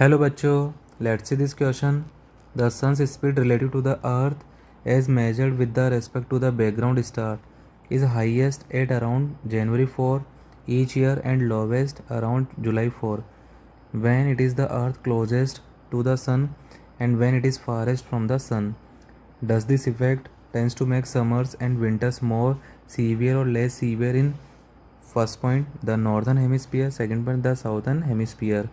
Hello बच्चों, let's see this question. The sun's speed relative to the earth as measured with the respect to the background star is highest at around January 4 each year and lowest around July 4 when it is the earth closest to the sun and when it is farthest from the sun. Does this effect tends to make summers and winters more severe or less severe in first point the northern hemisphere, second point the southern hemisphere.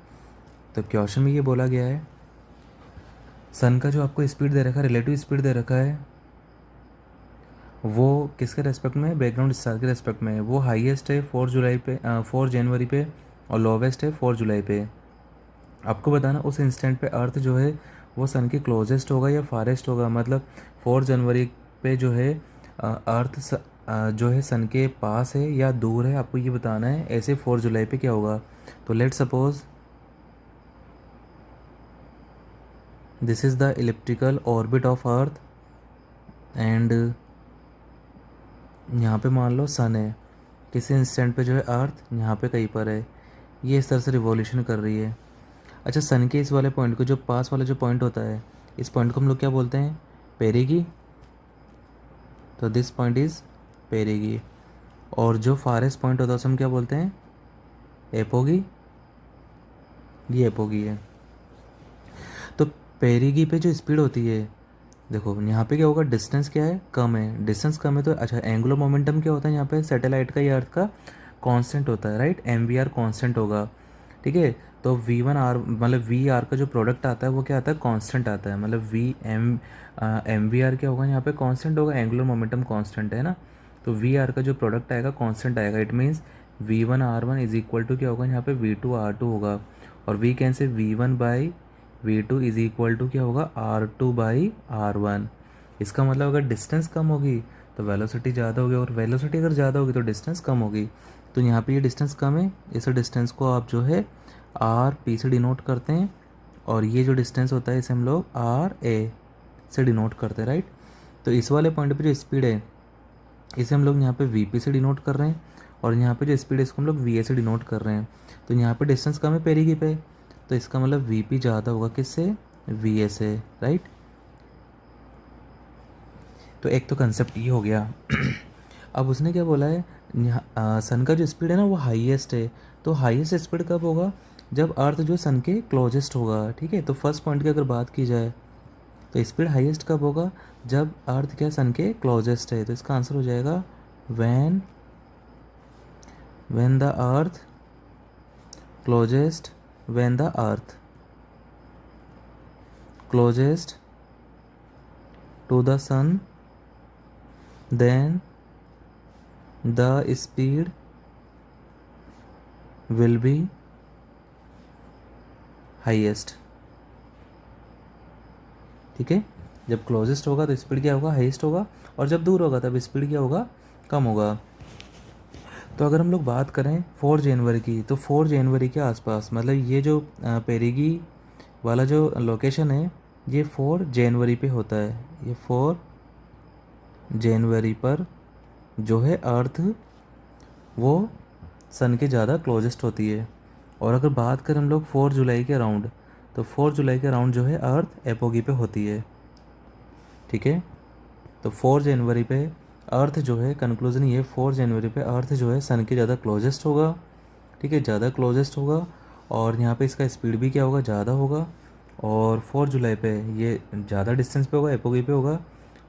तो question में ये बोला गया है, सन का जो आपको speed दे रखा है, रिलेटिव स्पीड दे रखा है, वो किसके रेस्पेक्ट में है? बैकग्राउंड स्टार के रेस्पेक्ट में है. वो हाईएस्ट है 4 जुलाई पे, 4 जनवरी पे, और लोवेस्ट है 4 जुलाई पे. आपको बताना उस इंस्टेंट पे अर्थ जो है वो सन के क्लोजेस्ट होगा या फारेस्ट होगा. मतलब 4 जनवरी पे जो है अर्थ जो है सन के पास है या दूर है, आपको ये बताना है. ऐसे 4 जुलाई पे क्या होगा? तो let suppose this is the elliptical orbit of earth and यहाँ पे मान लो सन है. किसी इंस्टेंट पे जो है अर्थ यहाँ पे कहीं पर है, ये इस तरह से रिवॉल्यूशन कर रही है. अच्छा, सन के इस वाले पॉइंट को, जो पास वाला जो पॉइंट होता है, इस पॉइंट को हम लोग क्या बोलते हैं? पेरिगी. तो दिस पॉइंट इज़ पेरिगी. और जो फारेस्ट पॉइंट होता है उसे हम क्या बोलते हैं? एपोगी. ये एपोगी है. तो पेरिगी पे जो स्पीड होती है, देखो यहाँ पे क्या होगा, डिस्टेंस क्या है? कम है. डिस्टेंस कम है तो अच्छा, एंगुलर मोमेंटम क्या होता है यहाँ पे? सैटेलाइट का या अर्थ का कांस्टेंट होता है, right. M V R constant होगा, ठीक है. तो वी वन आर मतलब वी आर का जो प्रोडक्ट आता है वो क्या आता है? कांस्टेंट आता है. मतलब एम वी आर क्या होगा यहाँ पे? कांस्टेंट होगा. एंगुलर मोमेंटम कांस्टेंट है ना, तो वी आर का जो प्रोडक्ट आएगा कांस्टेंट आएगा. It means V one R one is equal to क्या होगा यहाँ पे? वी टू आर टू होगा. और V can say V one by V two is equal to क्या होगा? R two by R one. इसका मतलब अगर डिस्टेंस कम होगी तो वेलोसिटी ज़्यादा होगी, और वेलोसिटी अगर ज़्यादा होगी तो डिस्टेंस कम होगी. तो यहाँ पे ये डिस्टेंस कम है, इस डिस्टेंस को आप जो है आर पी से डिनोट करते हैं, और ये जो डिस्टेंस होता है इसे हम लोग आर ए से डिनोट करते हैं, राइट. तो इस वाले पॉइंट पे जो स्पीड है इसे हम लोग यहाँ पे वी पी से डिनोट कर रहे हैं, और यहाँ पे जो स्पीड है इसको हम लोग वी ए से डिनोट कर रहे हैं. तो यहाँ पे डिस्टेंस कम है पेरिगी पे, तो इसका मतलब वी पी ज़्यादा होगा किससे? वी ए से, राइट. तो एक तो कंसेप्ट ये हो गया. अब उसने क्या बोला है, यहाँ सन का जो स्पीड है ना वो हाईएस्ट है. तो हाईएस्ट स्पीड कब होगा? जब अर्थ जो सन के क्लोजेस्ट होगा, ठीक है. तो फर्स्ट पॉइंट की अगर बात की जाए तो स्पीड हाईएस्ट कब होगा? जब अर्थ क्या सन के क्लोजेस्ट है. तो इसका आंसर हो जाएगा when when the earth closest when the earth closest to the sun then the speed will be highest. ठीक है. जब क्लोजेस्ट होगा तो स्पीड क्या होगा? हाईएस्ट होगा. और जब दूर होगा तब स्पीड क्या होगा? कम होगा. तो अगर हम लोग बात करें 4 जनवरी की, तो 4 जनवरी के आसपास, मतलब ये जो पेरिगी वाला जो लोकेशन है ये 4 जनवरी पे होता है. ये 4 जनवरी पर जो है अर्थ वो सन के ज़्यादा क्लोजेस्ट होती है. और अगर बात करें हम लोग 4 जुलाई के अराउंड, तो 4 जुलाई के अराउंड जो है अर्थ एपोगी पे होती है, ठीक है. तो 4 जनवरी पे अर्थ जो है, कंक्लूजन ये, 4 जनवरी पे अर्थ जो है सन के ज़्यादा क्लोजेस्ट होगा, ठीक है, ज़्यादा क्लोजेस्ट होगा. और यहाँ पे इसका स्पीड भी क्या होगा? ज़्यादा होगा. और 4 जुलाई पे ये ज़्यादा डिस्टेंस पे होगा, एपोगी पे होगा.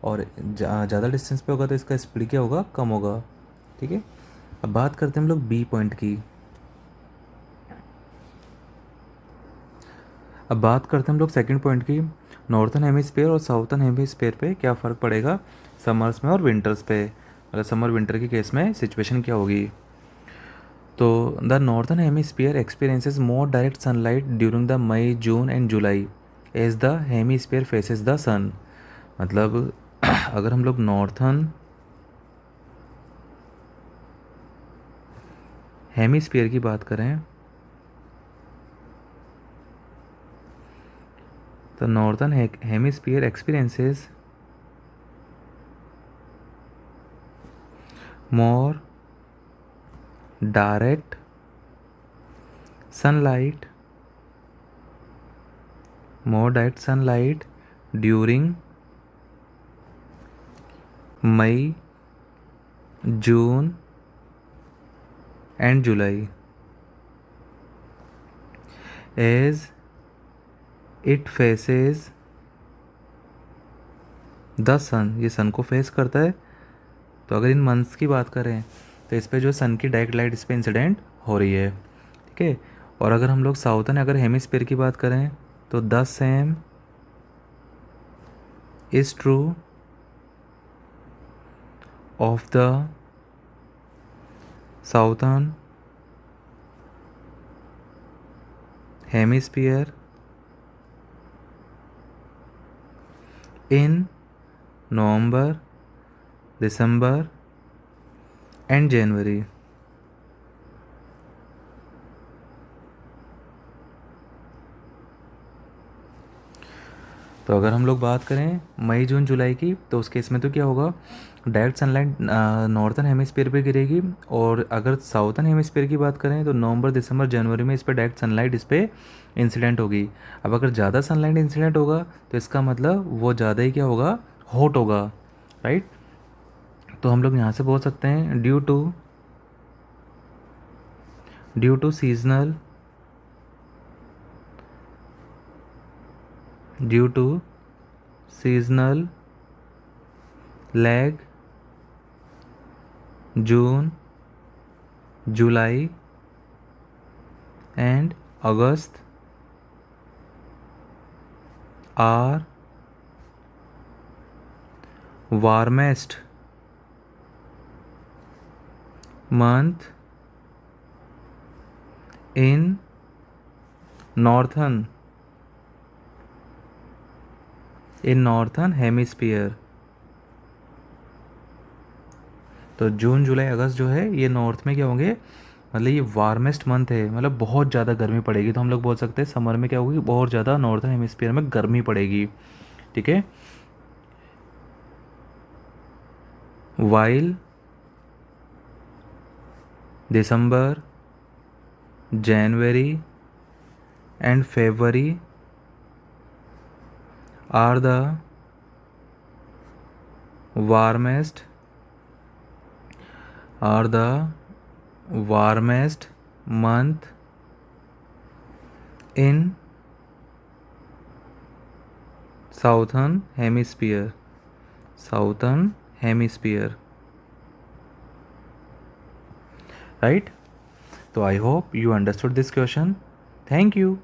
और ज़्यादा डिस्टेंस पे होगा तो इसका स्पीड क्या होगा? कम होगा, ठीक है. अब बात करते हैं हम लोग बी पॉइंट की. अब बात करते हैं हम लोग सेकंड पॉइंट की. नॉर्थन हेमिस्फीयर और साउथर्न हेमिस्फीयर पे क्या फ़र्क पड़ेगा समर्स में और विंटर्स पे? मतलब समर विंटर के केस में सिचुएशन क्या होगी? तो the northern hemisphere experiences more direct sunlight during the May, June and July as the hemisphere faces the sun. मतलब अगर हम लोग नॉर्थन हेमिस्फीयर की बात करें तो northern hemisphere experiences more direct sunlight more direct sunlight during May, June and July as it faces the sun, ये sun को फेस करता है। तो अगर इन मंथ्स की बात करें तो इस पे जो सन की डायरेक्ट लाइट इस पे इंसिडेंट हो रही है, ठीक है। और अगर हम लोग साउथर्न अगर हेमिस्फीयर की बात करें तो the same is true of the southern hemisphere in November, December and January. तो अगर हम लोग बात करें मई जून जुलाई की तो उस केस में तो क्या होगा, डायरेक्ट सनलाइट नॉर्थर्न हेमिस्फीयर पे गिरेगी। और अगर साउथर्न हेमिस्फीयर की बात करें तो नवंबर, दिसंबर, जनवरी में इस पर डायरेक्ट सनलाइट इस पर इंसिडेंट होगी। अब अगर ज़्यादा सनलाइट इंसिडेंट होगा तो इसका मतलब वो ज़्यादा ही क्या होगा, हॉट होगा, राइट। तो हम लोग यहाँ से बोल सकते हैं due to seasonal lag June, July and August are warmest month in northern hemisphere। तो जून, जुलाई, अगस्त जो है ये नॉर्थ में क्या होंगे, मतलब ये वार्मेस्ट मंथ है, मतलब बहुत ज़्यादा गर्मी पड़ेगी। तो हम लोग बोल सकते हैं समर में क्या होगी, बहुत ज़्यादा नॉर्थन हेमिस्फीयर में गर्मी पड़ेगी, ठीक है। While December, January and February are the warmest month in southern hemisphere, right। तो I hope you understood this question. Thank you.